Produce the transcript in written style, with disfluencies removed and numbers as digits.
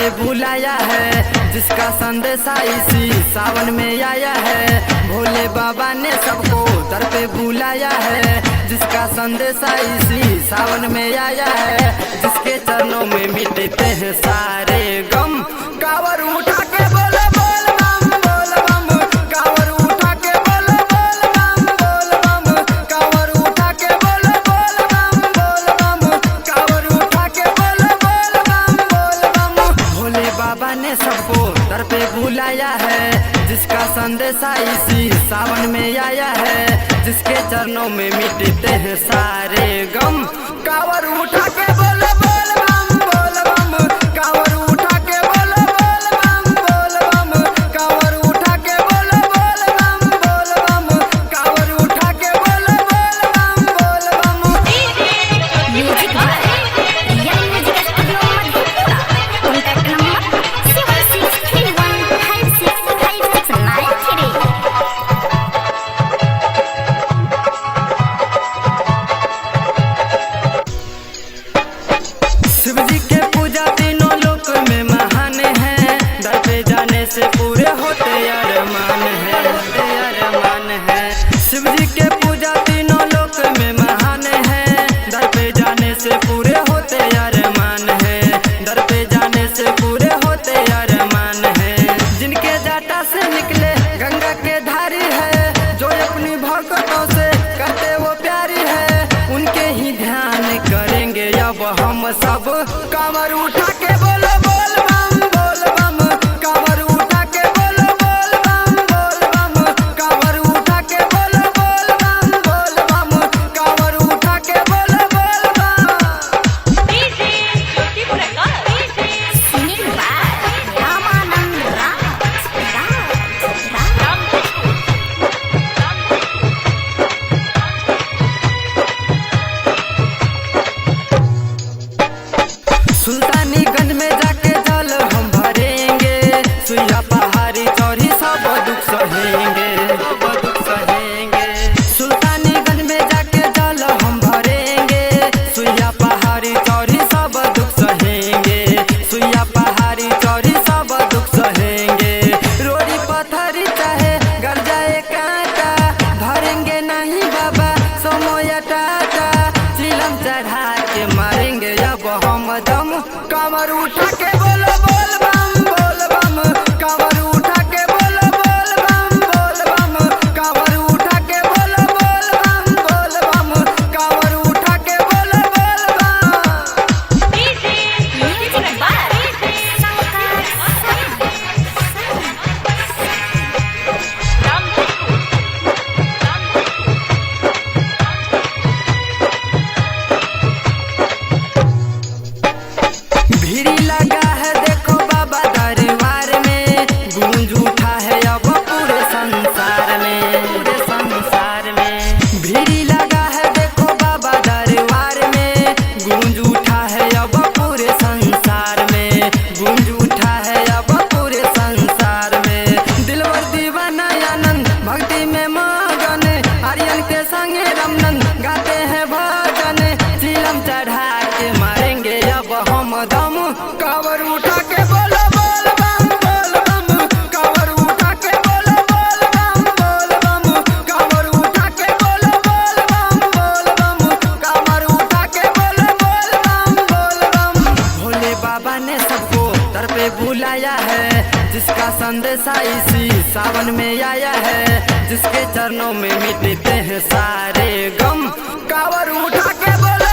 पे बुलाया है, जिसका संदेशा इसी सावन में आया है। भोले बाबा ने सबको दर पे बुलाया है, जिसका संदेशा इसी सावन में आया है। जिसके चरणों में मिटते हैं सारे गम, कांवर उठा के बोले बोल बम बोल बम, कांवर उठा के बोले बोल बम बोल बम, कांवर उठा के बोले बोल बम बोल बम, कांवर उठा के बोले बोल बम बोल बम। भोले बाबा ने सबको दर पे बुलाया है, जिसका संदेशा इसी सावन में आया है। जिसके चरणों में मिटते हैं सारे गम, कांवर उठा के बोले बोल बम बोल बम, कांवर उठा के बोले बोल बम बोल बम, कांवर उठा के बोले बोल बम बोल बम, कांवर उठा के बोले बोल बम बोल बम। Music by real music studio Madhepura. Contact number 7631565693। Shiv ji के पूजा तीनों लोक में महान है, दर पे जाने से पूरे होते अरमान है, अरमान है। शिव जी के पूजा तीनों लोक में महान है, दर पे जाने से पूरे होते अरमान है, दर पे जाने से पूरे होते अरमान है। जिनके जाटा से निकले गंगा के धारी है, जो अपनी भक्तों से करते वो प्यारी है, उनके ही ध्यान करेंगे अब हम सब। कांवर उठा के बोलो बोल बम बोल बम, कांवर उठा के बोलो बोल बम बोल बम, कांवर उठा के बोलो बोल बम बोल बम, कांवर उठा के बोलो बोल बम। सिंगिंग बाय रामानंद सुल्तानीगंज में जाके जल हम भरेंगे, सुइया पहाड़ी चौरी सब दुख सहेंगे, सब दुख सहेंगे। सुल्तानीगंज में जाके जल हम भरेंगे, सुइया पहाड़ी चौरी सब दुख सहेंगे, सुइया पहाड़ी चौरी सब दुख सहेंगे। रोड़ी पत्थरी चाहे गड़ जाए कांटा, धरेंगे नहीं बाबा सोमोया टाटा, चिलम चढ़ा के मारेंगे अब हम दम। कांवर उठा के बोलो बोल बम बोल बम, कांवर उठा के बोलो बोल बम बोल बम, कांवर उठा के बोलो बोल बम बोल बम, कांवर उठा के बोलो बोल बम। म्यूजिक बाय भीड़ी लगा है देखो बाबा दरबार में, गूंज उठा है अब पूरे संसार में, पूरे संसार में। भीड़ी लगा है देखो बाबा दरबार में, गूंज उठा है अब पूरे संसार में, गूंज उठा है अब पूरे संसार में। दिलवर दीवाना आनंद भक्ति में मगन, आर्यन के संगे रमनन गाते हैं भजन, चिलम चढ़ा के मारेंगे अब हम दम। कांवर उठा के बोलो बोल बम बोल बम, कांवर उठा के बोलो बोल बम बोल बम, कांवर उठा के बोलो बोल बम बोल बम, कांवर उठा के बोलो बोल बम बोल बम। भोले बाबा ने सबको दर पे बुलाया है, जिसका संदेशा इसी सावन में आया है। जिसके चरणों में मिटते हैं सारे गम, कांवर उठा के बोलो